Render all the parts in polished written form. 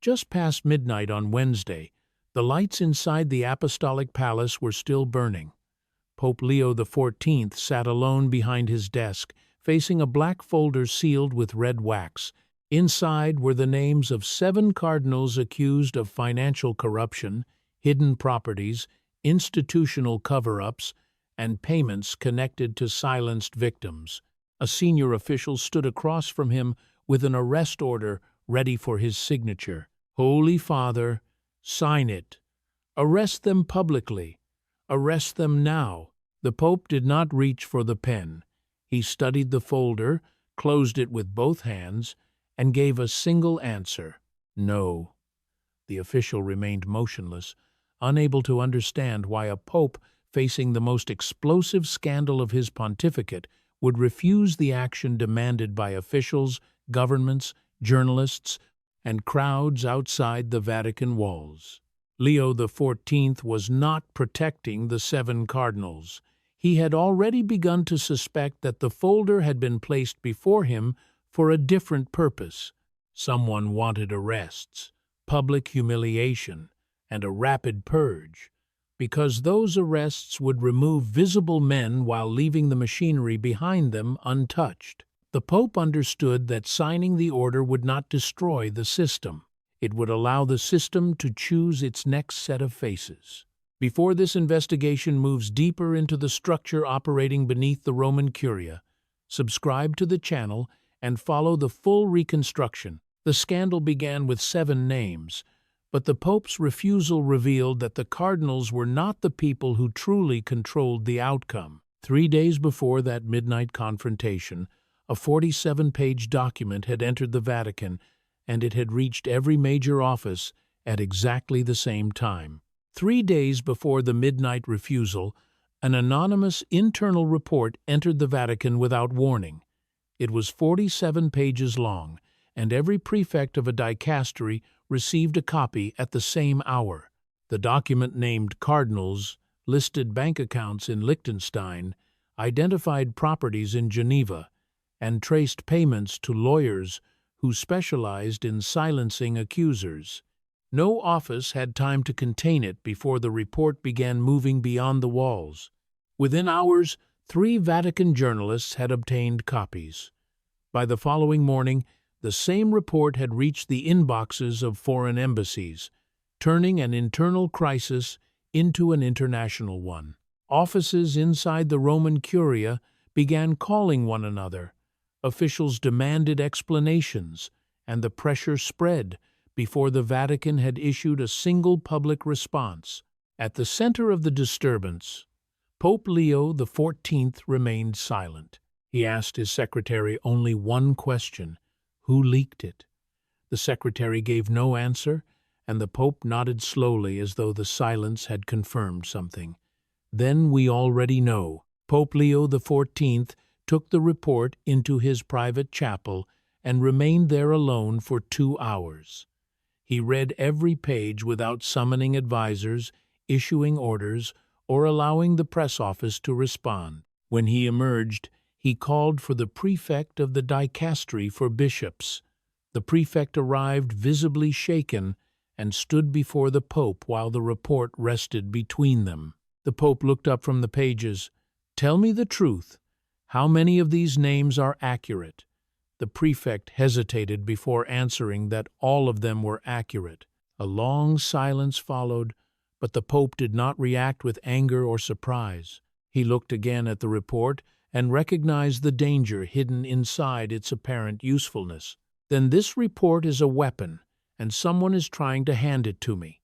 Just past midnight on Wednesday, the lights inside the Apostolic Palace were still burning. Pope Leo XIV sat alone behind his desk, facing a black folder sealed with red wax. Inside were the names of 7 cardinals accused of financial corruption, hidden properties, institutional cover-ups, and payments connected to silenced victims. A senior official stood across from him with an arrest order ready for his signature. "Holy Father, sign it. Arrest them publicly. Arrest them now." The Pope did not reach for the pen. He studied the folder, closed it with both hands, and gave a single answer: no. The official remained motionless, unable to understand why a pope facing the most explosive scandal of his pontificate would refuse the action demanded by officials, governments, journalists, and crowds outside the Vatican walls. Leo XIV was not protecting the 7 cardinals. He had already begun to suspect that the folder had been placed before him for a different purpose. Someone wanted arrests, public humiliation, and a rapid purge, because those arrests would remove visible men while leaving the machinery behind them untouched. The Pope understood that signing the order would not destroy the system. It would allow the system to choose its next set of faces. Before this investigation moves deeper into the structure operating beneath the Roman Curia, subscribe to the channel and follow the full reconstruction. The scandal began with 7 names, but the Pope's refusal revealed that the cardinals were not the people who truly controlled the outcome. 3 days before that midnight confrontation, a 47-page document had entered the Vatican, and it had reached every major office at exactly the same time. 3 days before the midnight refusal, an anonymous internal report entered the Vatican without warning. It was 47 pages long, and every prefect of a dicastery received a copy at the same hour. The document named cardinals, listed bank accounts in Liechtenstein, identified properties in Geneva, and traced payments to lawyers who specialized in silencing accusers. No office had time to contain it before the report began moving beyond the walls. Within hours, 3 Vatican journalists had obtained copies. By the following morning, the same report had reached the inboxes of foreign embassies, turning an internal crisis into an international one. Offices inside the Roman Curia began calling one another. Officials demanded explanations, and the pressure spread before the Vatican had issued a single public response. At the center of the disturbance, Pope Leo XIV remained silent. He asked his secretary only one question: who leaked it? The secretary gave no answer, and the Pope nodded slowly as though the silence had confirmed something. Then we already know. Pope Leo XIV took the report into his private chapel and remained there alone for 2 hours. He read every page without summoning advisors, issuing orders, or allowing the press office to respond. When he emerged, he called for the prefect of the dicastery for bishops. The prefect arrived visibly shaken and stood before the Pope while the report rested between them. The Pope looked up from the pages. "Tell me the truth. How many of these names are accurate?" The prefect hesitated before answering that all of them were accurate. A long silence followed, but the Pope did not react with anger or surprise. He looked again at the report and recognized the danger hidden inside its apparent usefulness. "Then this report is a weapon, and someone is trying to hand it to me.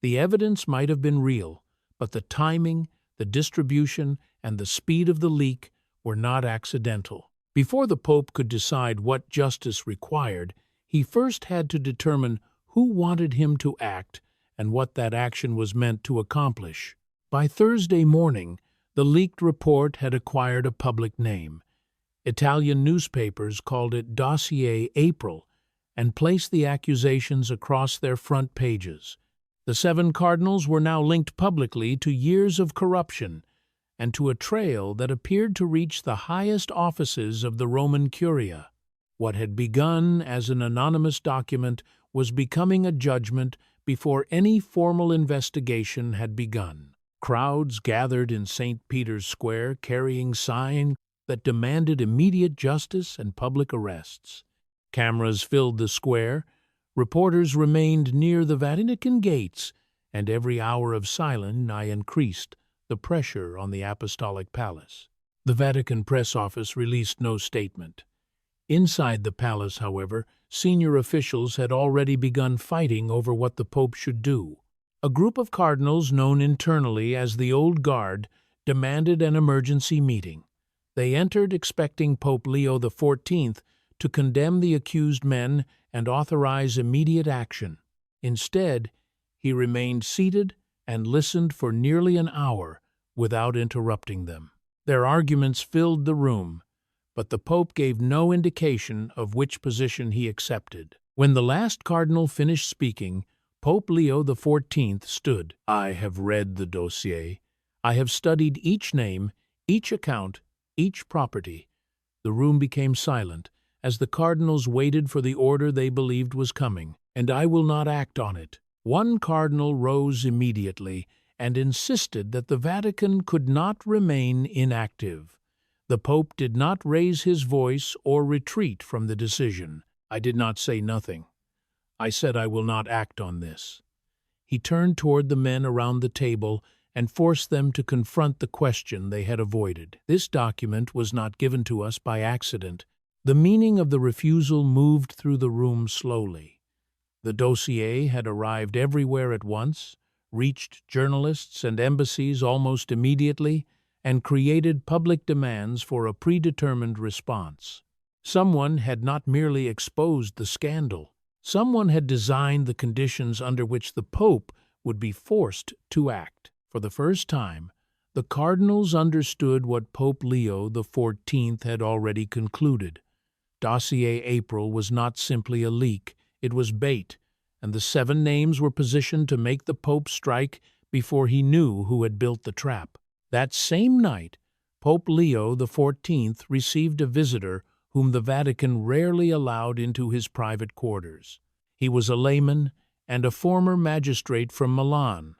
The evidence might have been real, but the timing, the distribution, and the speed of the leak were not accidental." Before the Pope could decide what justice required, he first had to determine who wanted him to act and what that action was meant to accomplish. By Thursday morning, the leaked report had acquired a public name. Italian newspapers called it Dossier April and placed the accusations across their front pages. The 7 cardinals were now linked publicly to years of corruption and to a trail that appeared to reach the highest offices of the Roman Curia. What had begun as an anonymous document was becoming a judgment before any formal investigation had begun. Crowds gathered in St. Peter's Square carrying signs that demanded immediate justice and public arrests. Cameras filled the square, reporters remained near the Vatican gates, and every hour of silence increased the pressure on the Apostolic Palace. The Vatican press office released no statement. Inside the palace, however, senior officials had already begun fighting over what the Pope should do. A group of cardinals, known internally as the Old Guard, demanded an emergency meeting. They entered expecting Pope Leo XIV to condemn the accused men and authorize immediate action. Instead, he remained seated and listened for nearly an hour without interrupting them. Their arguments filled the room, but the Pope gave no indication of which position he accepted. When the last cardinal finished speaking, Pope Leo XIV stood. "I have read the dossier. I have studied each name, each account, each property." The room became silent as the cardinals waited for the order they believed was coming. "And I will not act on it." One cardinal rose immediately and insisted that the Vatican could not remain inactive. The Pope did not raise his voice or retreat from the decision. "I did not say nothing. I said I will not act on this." He turned toward the men around the table and forced them to confront the question they had avoided. This document was not given to us by accident. The meaning of the refusal moved through the room slowly. The dossier had arrived everywhere at once, reached journalists and embassies almost immediately, and created public demands for a predetermined response. Someone had not merely exposed the scandal. Someone had designed the conditions under which the Pope would be forced to act. For the first time, the cardinals understood what Pope Leo XIV had already concluded. Dossier April was not simply a leak, it was bait, and the 7 names were positioned to make the Pope strike before he knew who had built the trap. That same night, Pope Leo XIV received a visitor whom the Vatican rarely allowed into his private quarters. He was a layman and a former magistrate from Milan,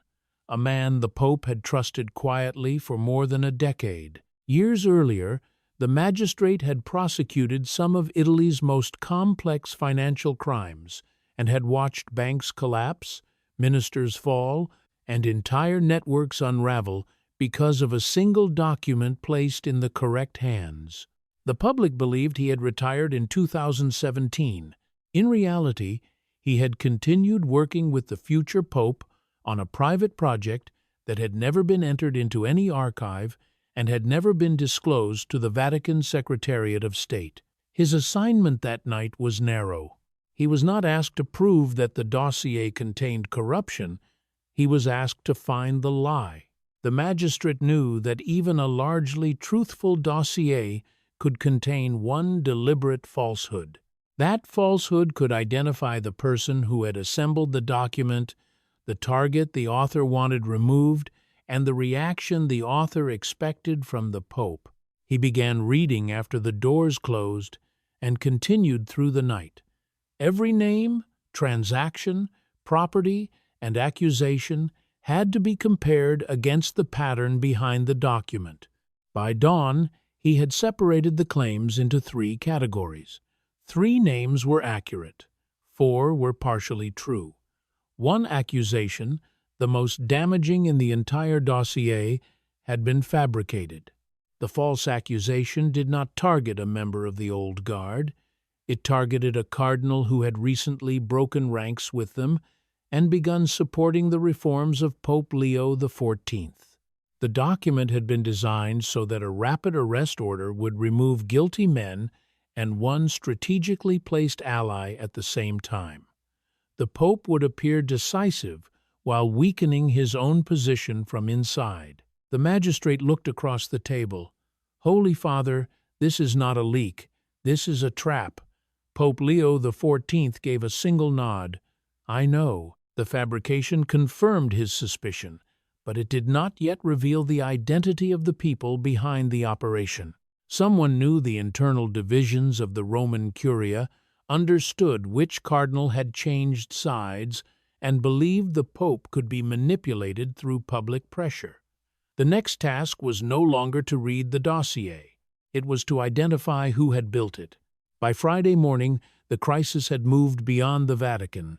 a man the Pope had trusted quietly for more than a decade. Years earlier, the magistrate had prosecuted some of Italy's most complex financial crimes and had watched banks collapse, ministers fall, and entire networks unravel because of a single document placed in the correct hands. The public believed he had retired in 2017. In reality, he had continued working with the future Pope on a private project that had never been entered into any archive and had never been disclosed to the Vatican Secretariat of State. His assignment that night was narrow. He was not asked to prove that the dossier contained corruption. He was asked to find the lie. The magistrate knew that even a largely truthful dossier could contain one deliberate falsehood. That falsehood could identify the person who had assembled the document, the target the author wanted removed, and the reaction the author expected from the Pope. He began reading after the doors closed and continued through the night. Every name, transaction, property, and accusation had to be compared against the pattern behind the document. By dawn, he had separated the claims into 3 categories. 3 names were accurate. 4 were partially true. 1 accusation, the most damaging in the entire dossier, had been fabricated. The false accusation did not target a member of the Old Guard. It targeted a cardinal who had recently broken ranks with them and begun supporting the reforms of Pope Leo XIV. The document had been designed so that a rapid arrest order would remove guilty men and one strategically placed ally at the same time. The Pope would appear decisive while weakening his own position from inside. The magistrate looked across the table. "Holy Father, this is not a leak. This is a trap." Pope Leo XIV gave a single nod. "I know." The fabrication confirmed his suspicion, but it did not yet reveal the identity of the people behind the operation. Someone knew the internal divisions of the Roman Curia, understood which cardinal had changed sides, and believed the Pope could be manipulated through public pressure. The next task was no longer to read the dossier. It was to identify who had built it. By Friday morning, the crisis had moved beyond the Vatican.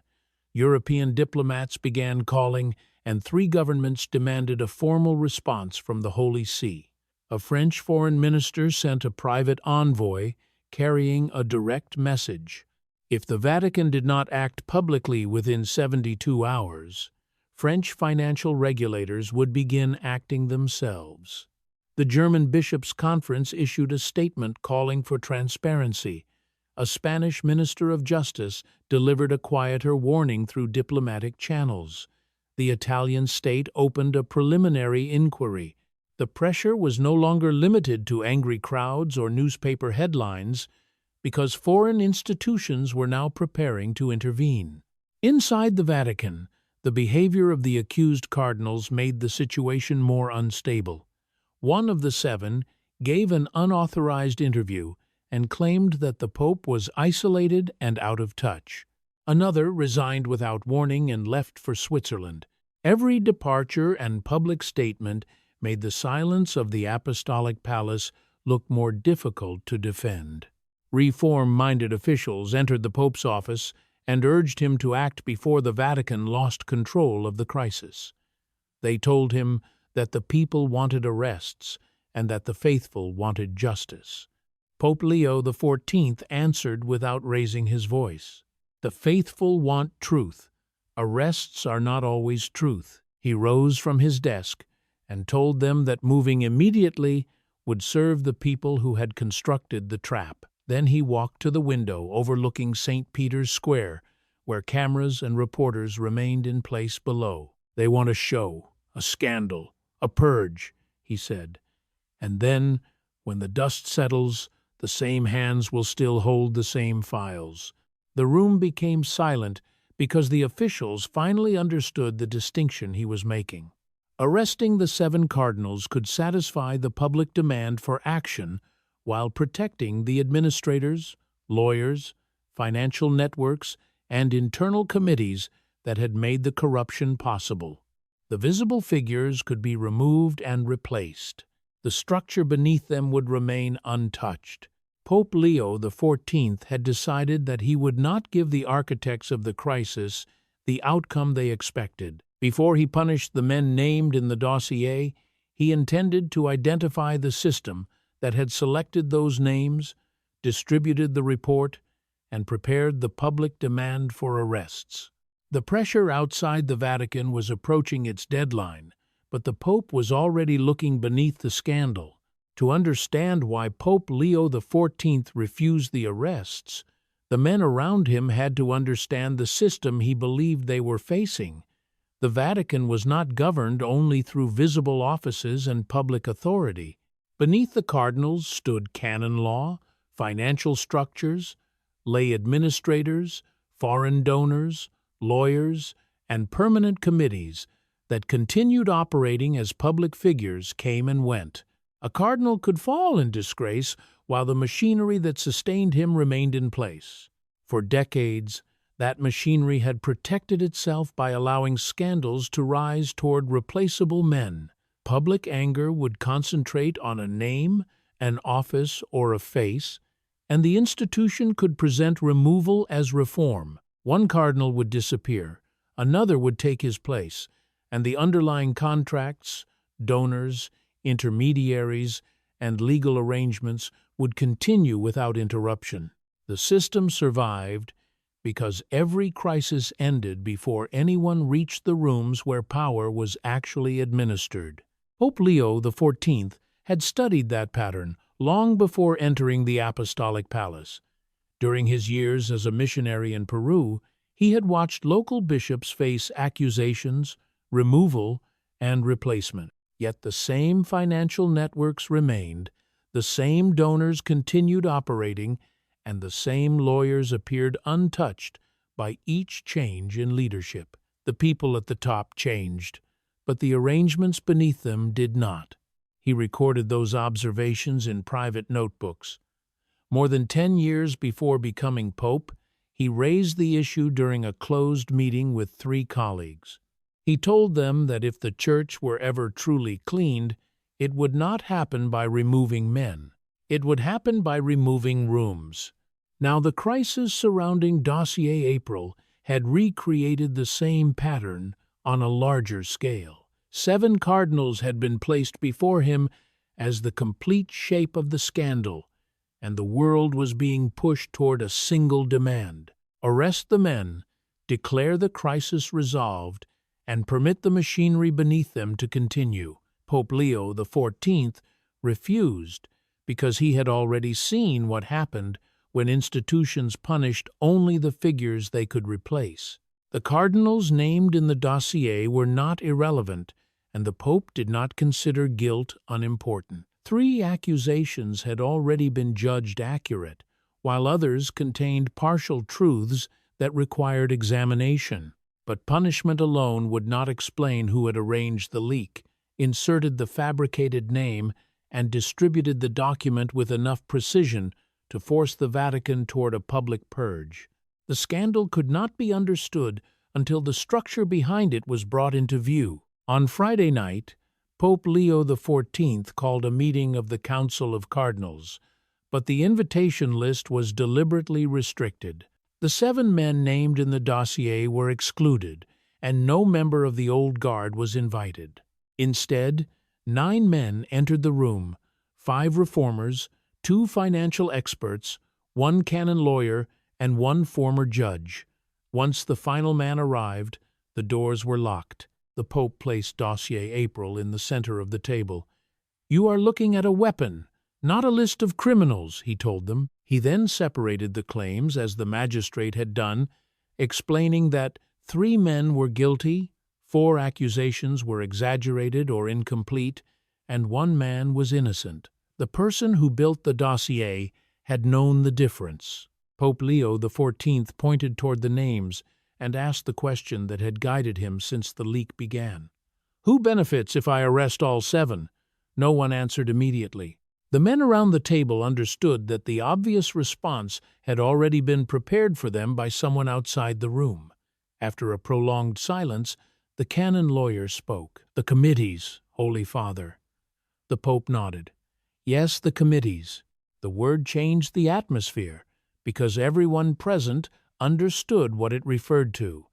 European diplomats began calling, and 3 governments demanded a formal response from the Holy See. A French foreign minister sent a private envoy carrying a direct message. If the Vatican did not act publicly within 72 hours, French financial regulators would begin acting themselves. The German Bishops' Conference issued a statement calling for transparency. A Spanish minister of justice delivered a quieter warning through diplomatic channels. The Italian state opened a preliminary inquiry. The pressure was no longer limited to angry crowds or newspaper headlines, because foreign institutions were now preparing to intervene. Inside the Vatican, the behavior of the accused cardinals made the situation more unstable. One of the 7 gave an unauthorized interview and claimed that the Pope was isolated and out of touch. Another resigned without warning and left for Switzerland. Every departure and public statement made the silence of the Apostolic Palace look more difficult to defend. Reform-minded officials entered the Pope's office and urged him to act before the Vatican lost control of the crisis. They told him that the people wanted arrests and that the faithful wanted justice. Pope Leo XIV answered without raising his voice. The faithful want truth. Arrests are not always truth. He rose from his desk and told them that moving immediately would serve the people who had constructed the trap. Then he walked to the window overlooking St. Peter's Square, where cameras and reporters remained in place below. "They want a show, a scandal, a purge," he said. "And then, when the dust settles, the same hands will still hold the same files." The room became silent because the officials finally understood the distinction he was making. Arresting the 7 cardinals could satisfy the public demand for action while protecting the administrators, lawyers, financial networks, and internal committees that had made the corruption possible. The visible figures could be removed and replaced. The structure beneath them would remain untouched. Pope Leo XIV had decided that he would not give the architects of the crisis the outcome they expected. Before he punished the men named in the dossier, he intended to identify the system that had selected those names, distributed the report, and prepared the public demand for arrests. The pressure outside the Vatican was approaching its deadline, but the Pope was already looking beneath the scandal. To understand why Pope Leo XIV refused the arrests, the men around him had to understand the system he believed they were facing. The Vatican was not governed only through visible offices and public authority. Beneath the cardinals stood canon law, financial structures, lay administrators, foreign donors, lawyers, and permanent committees that continued operating as public figures came and went. A cardinal could fall in disgrace while the machinery that sustained him remained in place. For decades, that machinery had protected itself by allowing scandals to rise toward replaceable men. Public anger would concentrate on a name, an office, or a face, and the institution could present removal as reform. One cardinal would disappear, another would take his place, and the underlying contracts, donors, intermediaries, and legal arrangements would continue without interruption. The system survived because every crisis ended before anyone reached the rooms where power was actually administered. Pope Leo XIV had studied that pattern long before entering the Apostolic Palace. During his years as a missionary in Peru, he had watched local bishops face accusations, removal, and replacement. Yet the same financial networks remained, the same donors continued operating, and the same lawyers appeared untouched by each change in leadership. The people at the top changed, but the arrangements beneath them did not. He recorded those observations in private notebooks. More than 10 years before becoming pope, He raised the issue during a closed meeting with 3 colleagues. He told them that if the church were ever truly cleaned, it would not happen by removing men. It would happen by removing rooms. Now, the crisis surrounding Dossier April had recreated the same pattern on a larger scale. 7 cardinals had been placed before him as the complete shape of the scandal, and the world was being pushed toward a single demand: arrest the men, declare the crisis resolved, and permit the machinery beneath them to continue. Pope Leo XIV refused because he had already seen what happened when institutions punished only the figures they could replace. The cardinals named in the dossier were not irrelevant, and the Pope did not consider guilt unimportant. 3 accusations had already been judged accurate, while others contained partial truths that required examination. But punishment alone would not explain who had arranged the leak, inserted the fabricated name, and distributed the document with enough precision to force the Vatican toward a public purge. The scandal could not be understood until the structure behind it was brought into view. On Friday night, Pope Leo XIV called a meeting of the Council of Cardinals, but the invitation list was deliberately restricted. The 7 men named in the dossier were excluded, and no member of the old guard was invited. Instead, 9 men entered the room: 5 reformers, 2 financial experts, 1 canon lawyer, and 1 former judge. Once the final man arrived, the doors were locked. The Pope placed Dossier April in the center of the table. "You are looking at a weapon, not a list of criminals," he told them. He then separated the claims as the magistrate had done, explaining that 3 men were guilty, 4 accusations were exaggerated or incomplete, and 1 man was innocent. The person who built the dossier had known the difference. Pope Leo XIV pointed toward the names and asked the question that had guided him since the leak began. "Who benefits if I arrest all 7? No one answered immediately. The men around the table understood that the obvious response had already been prepared for them by someone outside the room. After a prolonged silence, the canon lawyer spoke. "The committees, Holy Father." The Pope nodded. "Yes, the committees." The word changed the atmosphere, because everyone present understood what it referred to.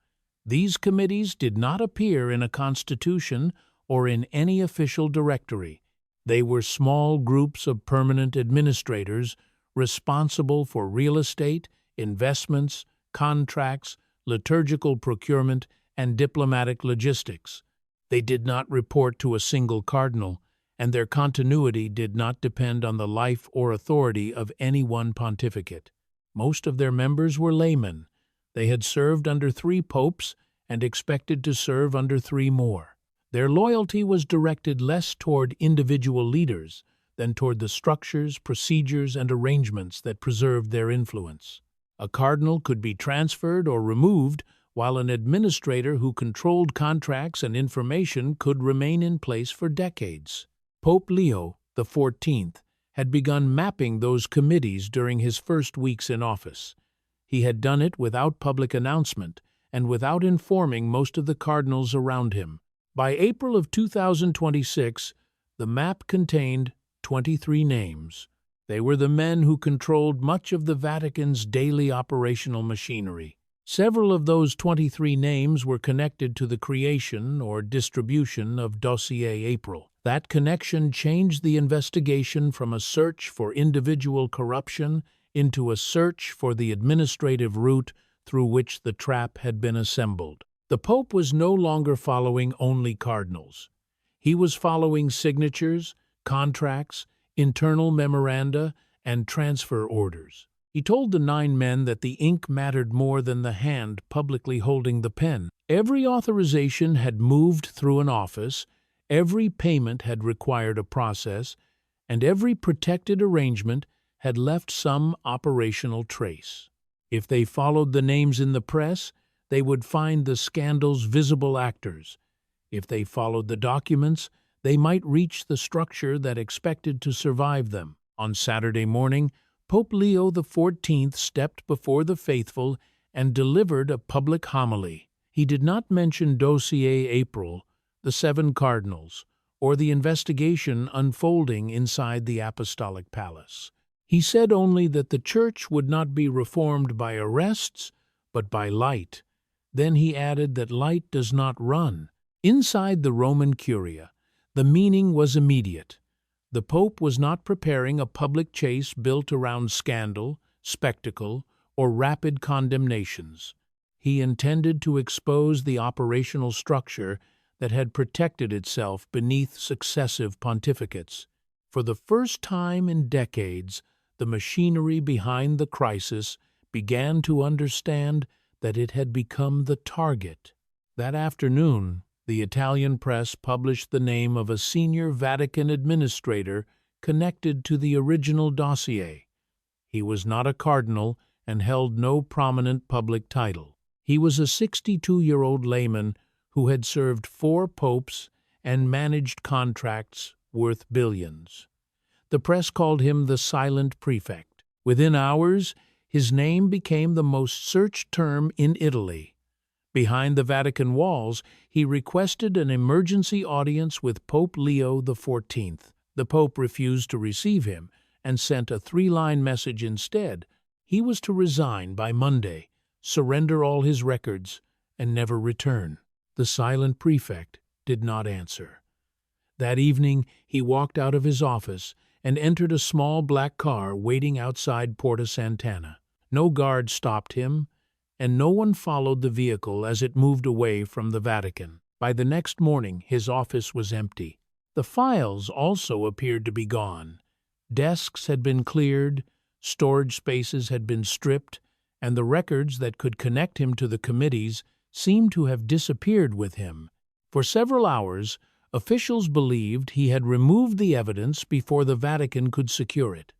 These committees did not appear in a constitution or in any official directory. They were small groups of permanent administrators responsible for real estate, investments, contracts, liturgical procurement, and diplomatic logistics. They did not report to a single cardinal, and their continuity did not depend on the life or authority of any one pontificate. Most of their members were laymen. They had served under 3 popes and expected to serve under 3 more. Their loyalty was directed less toward individual leaders than toward the structures, procedures, and arrangements that preserved their influence. A cardinal could be transferred or removed, while an administrator who controlled contracts and information could remain in place for decades. Pope Leo XIV had begun mapping those committees during his first weeks in office. He had done it without public announcement and without informing most of the cardinals around him. By April of 2026, the map contained 23 names. They were the men who controlled much of the Vatican's daily operational machinery. Several of those 23 names were connected to the creation or distribution of Dossier April. That connection changed the investigation from a search for individual corruption into a search for the administrative route through which the trap had been assembled. The Pope was no longer following only cardinals. He was following signatures, contracts, internal memoranda, and transfer orders. He told the 9 men that the ink mattered more than the hand publicly holding the pen. Every authorization had moved through an office, every payment had required a process, and every protected arrangement had left some operational trace. If they followed the names in the press, they would find the scandal's visible actors. If they followed the documents, they might reach the structure that expected to survive them. On Saturday morning, Pope Leo XIV stepped before the faithful and delivered a public homily. He did not mention dossier April, the 7 Cardinals, or the investigation unfolding inside the Apostolic Palace. He said only that the Church would not be reformed by arrests, but by light. Then he added that light does not run. Inside the Roman Curia, the meaning was immediate. The Pope was not preparing a public chase built around scandal, spectacle, or rapid condemnations. He intended to expose the operational structure that had protected itself beneath successive pontificates. For the first time in decades, the machinery behind the crisis began to understand that it had become the target. That afternoon, the Italian press published the name of a senior Vatican administrator connected to the original dossier. He was not a cardinal and held no prominent public title. He was a 62-year-old layman who had served 4 popes and managed contracts worth billions. The press called him the silent prefect. Within hours, his name became the most searched term in Italy. Behind the Vatican walls, he requested an emergency audience with Pope Leo XIV. The Pope refused to receive him and sent a 3-line message instead. He was to resign by Monday, surrender all his records, and never return. The silent prefect did not answer. That evening, he walked out of his office and entered a small black car waiting outside Porta Sant'Anna. No guard stopped him, and no one followed the vehicle as it moved away from the Vatican. By the next morning, his office was empty. The files also appeared to be gone. Desks had been cleared, storage spaces had been stripped, and the records that could connect him to the committees seemed to have disappeared with him. For several hours, officials believed he had removed the evidence before the Vatican could secure it.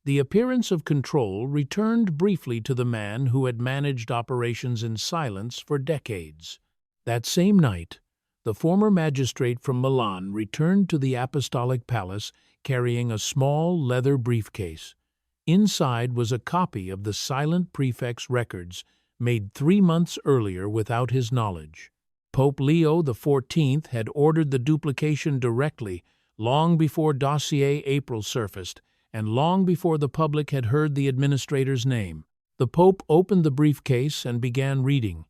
The appearance of control returned briefly to the man who had managed operations in silence for decades. That same night, the former magistrate from Milan returned to the Apostolic Palace carrying a small leather briefcase. Inside was a copy of the silent prefect's records made 3 months earlier without his knowledge. Pope Leo XIV had ordered the duplication directly, long before dossier April surfaced, and long before the public had heard the administrator's name. The Pope opened the briefcase and began reading.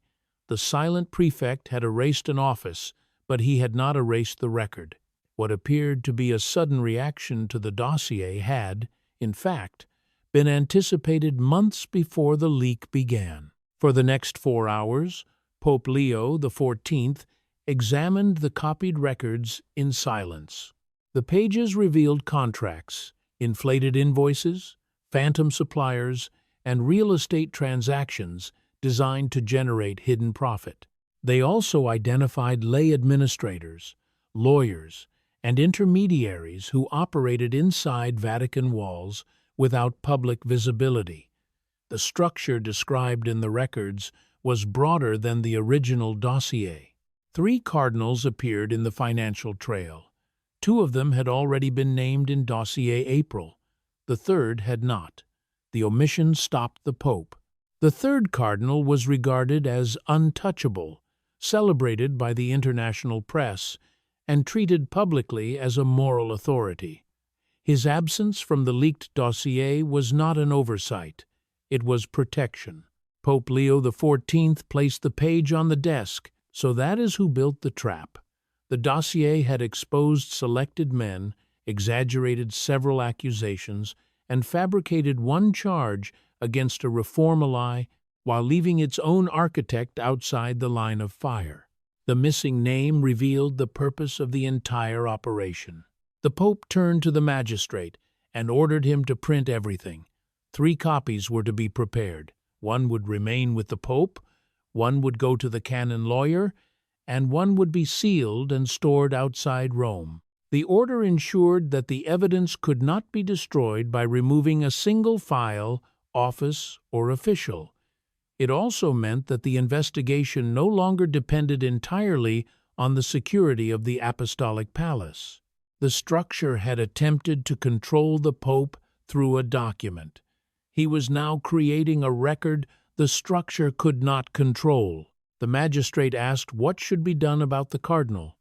The silent prefect had erased an office, but he had not erased the record. What appeared to be a sudden reaction to the dossier had, in fact, been anticipated months before the leak began. For the next 4 hours, Pope Leo XIV examined the copied records in silence. The pages revealed contracts, inflated invoices, phantom suppliers, and real estate transactions designed to generate hidden profit. They also identified lay administrators, lawyers, and intermediaries who operated inside Vatican walls without public visibility. The structure described in the records was broader than the original dossier. 3 cardinals appeared in the financial trail. 2 of them had already been named in dossier April. The 3rd had not. The omission stopped the Pope. The 3rd cardinal was regarded as untouchable, celebrated by the international press, and treated publicly as a moral authority. His absence from the leaked dossier was not an oversight. It was protection. Pope Leo XIV placed the page on the desk, so that is who built the trap. The dossier had exposed selected men, exaggerated several accusations, and fabricated one charge against a reform ally while leaving its own architect outside the line of fire. The missing name revealed the purpose of the entire operation. The Pope turned to the magistrate and ordered him to print everything. 3 copies were to be prepared. 1 would remain with the Pope, 1 would go to the canon lawyer, and 1 would be sealed and stored outside Rome. The order ensured that the evidence could not be destroyed by removing a single file, office, or official. It also meant that the investigation no longer depended entirely on the security of the Apostolic Palace. The structure had attempted to control the Pope through a document. He was now creating a record the structure could not control. The magistrate asked what should be done about the cardinal.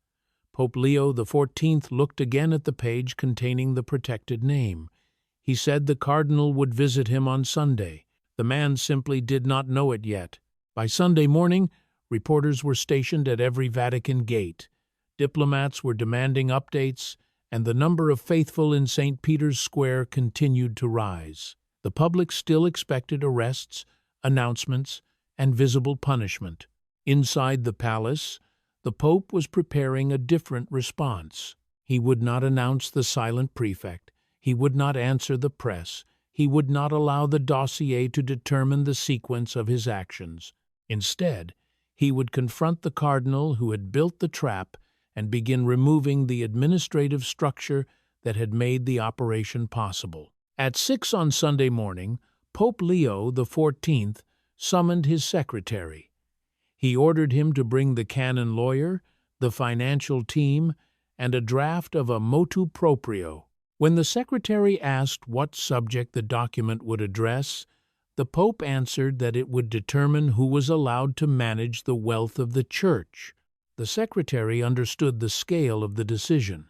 Pope Leo XIV looked again at the page containing the protected name. He said the cardinal would visit him on Sunday. The man simply did not know it yet. By Sunday morning, reporters were stationed at every Vatican gate. Diplomats were demanding updates, and the number of faithful in St. Peter's Square continued to rise. The public still expected arrests, announcements, and visible punishment. Inside the palace, the Pope was preparing a different response. He would not announce the silent prefect. He would not answer the press. He would not allow the dossier to determine the sequence of his actions. Instead, he would confront the cardinal who had built the trap and begin removing the administrative structure that had made the operation possible. At 6 on Sunday morning, Pope Leo XIV summoned his secretary. He ordered him to bring the canon lawyer, the financial team, and a draft of a motu proprio. When the secretary asked what subject the document would address, the Pope answered that it would determine who was allowed to manage the wealth of the Church. The secretary understood the scale of the decision.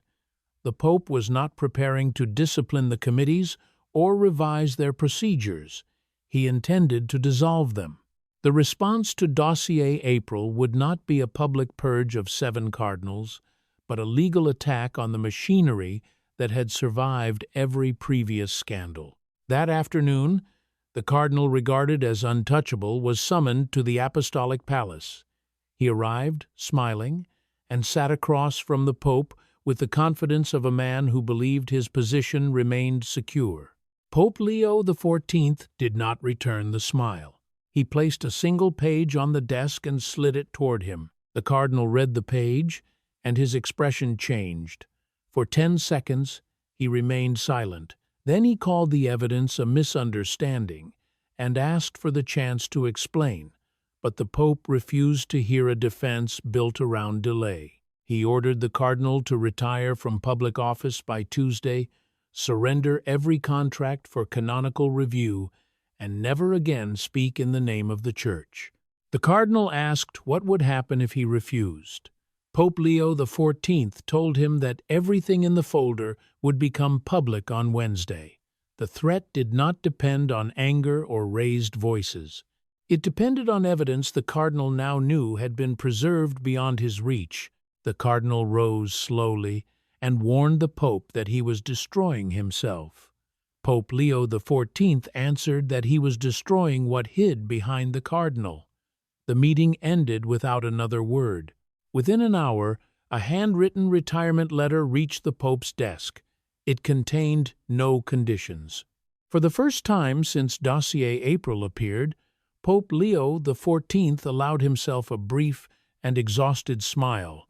The Pope was not preparing to discipline the committees or revise their procedures. He intended to dissolve them. The response to Dossier April would not be a public purge of 7 cardinals, but a legal attack on the machinery that had survived every previous scandal. That afternoon, the cardinal regarded as untouchable was summoned to the Apostolic Palace. He arrived, smiling, and sat across from the Pope with the confidence of a man who believed his position remained secure. Pope Leo XIV did not return the smile. He placed a single page on the desk and slid it toward him. The cardinal read the page, and his expression changed. For 10 seconds, he remained silent. Then he called the evidence a misunderstanding and asked for the chance to explain, but the Pope refused to hear a defense built around delay. He ordered the cardinal to retire from public office by Tuesday, surrender every contract for canonical review, and never again speak in the name of the Church. The cardinal asked what would happen if he refused. Pope Leo XIV told him that everything in the folder would become public on Wednesday. The threat did not depend on anger or raised voices. It depended on evidence the cardinal now knew had been preserved beyond his reach. The cardinal rose slowly and warned the Pope that he was destroying himself. Pope Leo XIV answered that he was destroying what hid behind the cardinal. The meeting ended without another word. Within an hour, a handwritten retirement letter reached the Pope's desk. It contained no conditions. For the first time since Dossier April appeared, Pope Leo XIV allowed himself a brief and exhausted smile,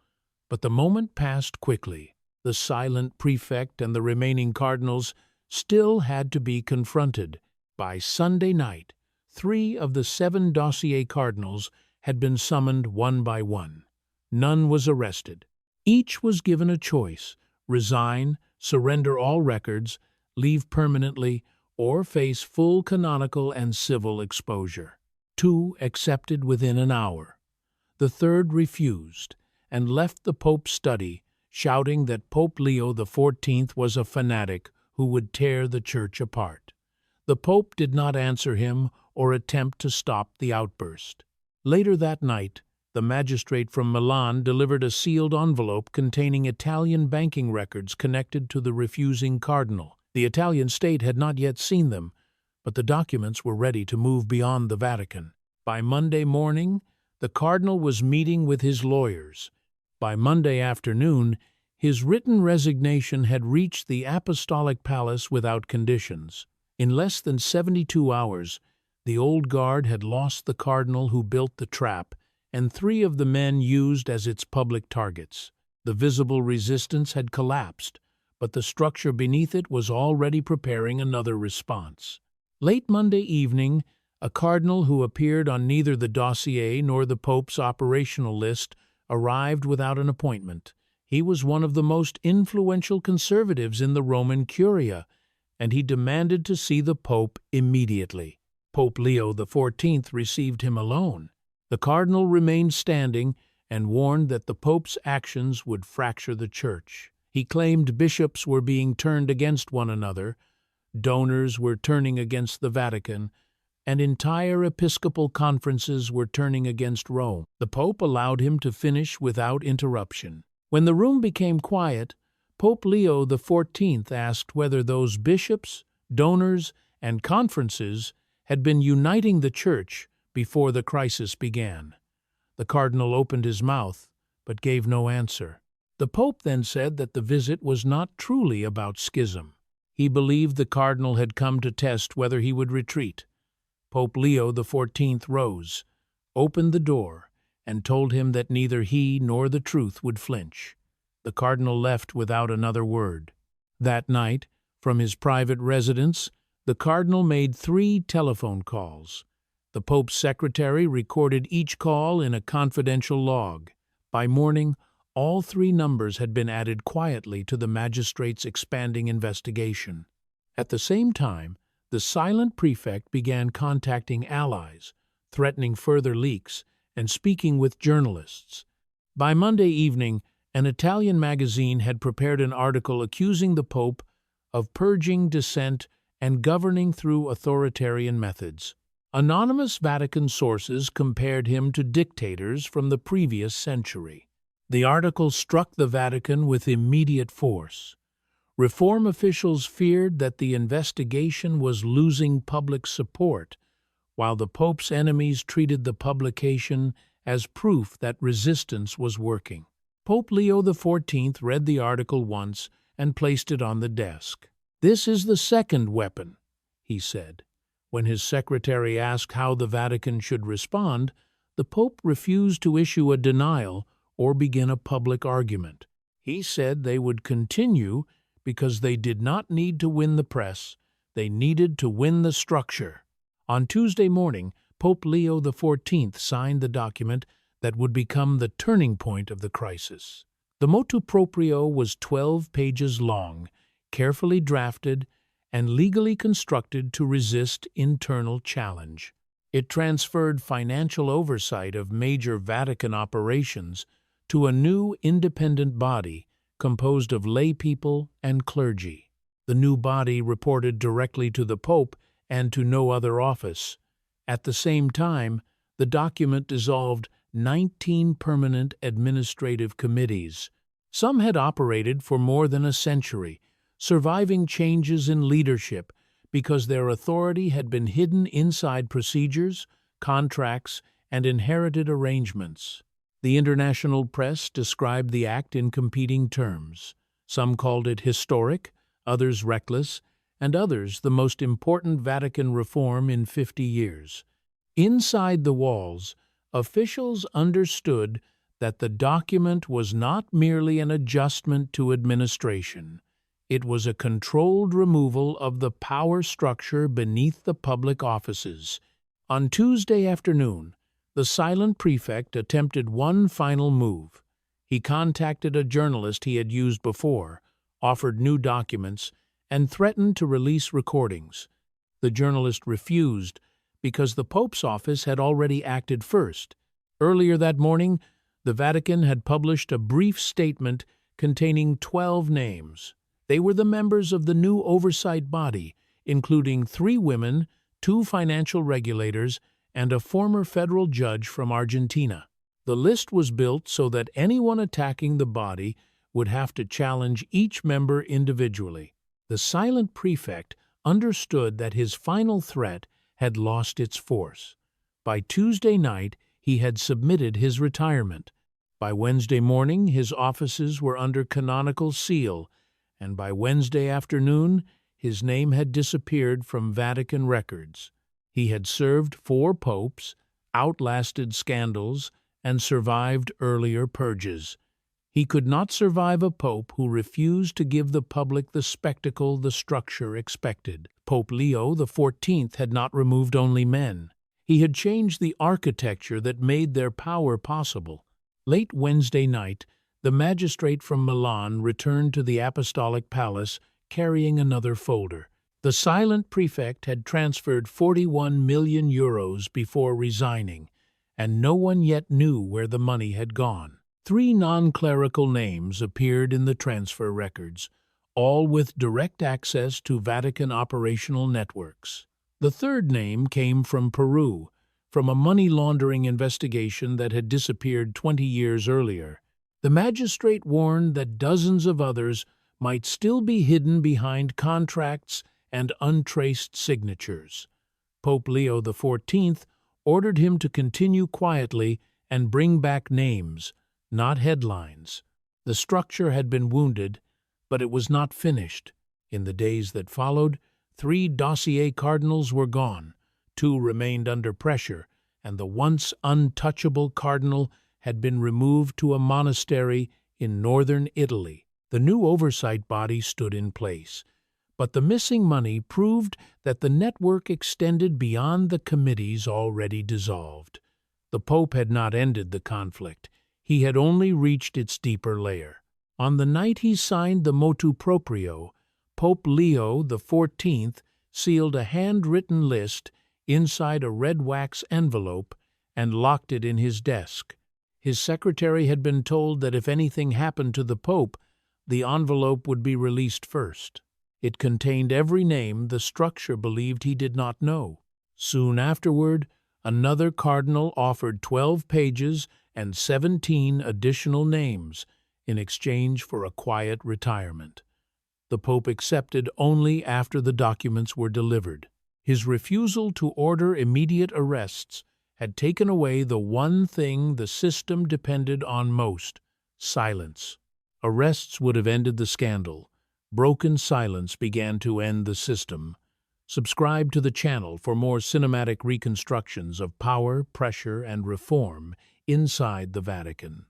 but the moment passed quickly. The silent prefect and the remaining cardinals still had to be confronted. By Sunday night, 3 of the 7 Dossier cardinals had been summoned one by one. None was arrested. Each was given a choice: resign, surrender all records, leave permanently, or face full canonical and civil exposure. 2 accepted within an hour. The third refused and left the Pope's study, shouting that Pope Leo XIV was a fanatic who would tear the Church apart. The Pope did not answer him or attempt to stop the outburst. Later that night, the magistrate from Milan delivered a sealed envelope containing Italian banking records connected to the refusing cardinal. The Italian state had not yet seen them, but the documents were ready to move beyond the Vatican. By Monday morning, the cardinal was meeting with his lawyers. By Monday afternoon, his written resignation had reached the Apostolic Palace without conditions. In less than 72 hours, the old guard had lost the cardinal who built the trap, and 3 of the men used as its public targets. The visible resistance had collapsed, but the structure beneath it was already preparing another response. Late Monday evening, a cardinal who appeared on neither the dossier nor the Pope's operational list arrived without an appointment. He was one of the most influential conservatives in the Roman Curia, and he demanded to see the Pope immediately. Pope Leo XIV received him alone. The cardinal remained standing and warned that the Pope's actions would fracture the Church. He claimed bishops were being turned against one another, donors were turning against the Vatican, and entire episcopal conferences were turning against Rome. The Pope allowed him to finish without interruption. When the room became quiet, Pope Leo XIV asked whether those bishops, donors, and conferences had been uniting the Church before the crisis began. The cardinal opened his mouth, but gave no answer. The Pope then said that the visit was not truly about schism. He believed the cardinal had come to test whether he would retreat. Pope Leo XIV rose, opened the door, and told him that neither he nor the truth would flinch. The cardinal left without another word. That night, from his private residence, the cardinal made 3 telephone calls. The Pope's secretary recorded each call in a confidential log. By morning, all 3 numbers had been added quietly to the magistrate's expanding investigation. At the same time, the silent prefect began contacting allies, threatening further leaks, and speaking with journalists. By Monday evening, an Italian magazine had prepared an article accusing the Pope of purging dissent and governing through authoritarian methods. Anonymous Vatican sources compared him to dictators from the previous century. The article struck the Vatican with immediate force. Reform officials feared that the investigation was losing public support, while the Pope's enemies treated the publication as proof that resistance was working. Pope Leo XIV read the article once and placed it on the desk. "This is the second weapon," he said. When his secretary asked how the Vatican should respond, the Pope refused to issue a denial or begin a public argument. He said they would continue because they did not need to win the press, they needed to win the structure. On Tuesday morning, Pope Leo XIV signed the document that would become the turning point of the crisis. The motu proprio was 12 pages long, carefully drafted, and legally constructed to resist internal challenge. It transferred financial oversight of major Vatican operations to a new independent body composed of laypeople and clergy. The new body reported directly to the Pope and to no other office. At the same time, the document dissolved 19 permanent administrative committees. Some had operated for more than a century, surviving changes in leadership because their authority had been hidden inside procedures, contracts, and inherited arrangements. The international press described the act in competing terms. Some called it historic, others reckless, and others the most important Vatican reform in 50 years. Inside the walls, officials understood that the document was not merely an adjustment to administration. It was a controlled removal of the power structure beneath the public offices. On Tuesday afternoon, the silent prefect attempted one final move. He contacted a journalist he had used before, offered new documents, and threatened to release recordings. The journalist refused because the Pope's office had already acted first. Earlier that morning, the Vatican had published a brief statement containing 12 names. They were the members of the new oversight body, including 3 women, 2 financial regulators, and a former federal judge from Argentina. The list was built so that anyone attacking the body would have to challenge each member individually. The silent prefect understood that his final threat had lost its force. By Tuesday night, he had submitted his retirement. By Wednesday morning, his offices were under canonical seal, and by Wednesday afternoon, his name had disappeared from Vatican records. He had served 4 popes, outlasted scandals, and survived earlier purges. He could not survive a pope who refused to give the public the spectacle the structure expected. Pope Leo XIV had not removed only men. He had changed the architecture that made their power possible. Late Wednesday night, the magistrate from Milan returned to the Apostolic Palace carrying another folder. The silent prefect had transferred 41 million euros before resigning, and no one yet knew where the money had gone. 3 non-clerical names appeared in the transfer records, all with direct access to Vatican operational networks. The third name came from Peru, from a money laundering investigation that had disappeared 20 years earlier. The magistrate warned that dozens of others might still be hidden behind contracts and untraced signatures. Pope Leo XIV ordered him to continue quietly and bring back names, not headlines. The structure had been wounded, but it was not finished. In the days that followed, 3 dossier cardinals were gone, 2 remained under pressure, and the once untouchable cardinal had been removed to a monastery in northern Italy. The new oversight body stood in place, but the missing money proved that the network extended beyond the committees already dissolved. The Pope had not ended the conflict. He had only reached its deeper layer. On the night he signed the motu proprio, Pope Leo XIV sealed a handwritten list inside a red wax envelope and locked it in his desk. His secretary had been told that if anything happened to the Pope, the envelope would be released first. It contained every name the structure believed he did not know. Soon afterward, another cardinal offered 12 pages and 17 additional names in exchange for a quiet retirement. The Pope accepted only after the documents were delivered. His refusal to order immediate arrests had taken away the one thing the system depended on most: silence. Arrests would have ended the scandal. Broken silence began to end the system. Subscribe to the channel for more cinematic reconstructions of power, pressure, and reform inside the Vatican.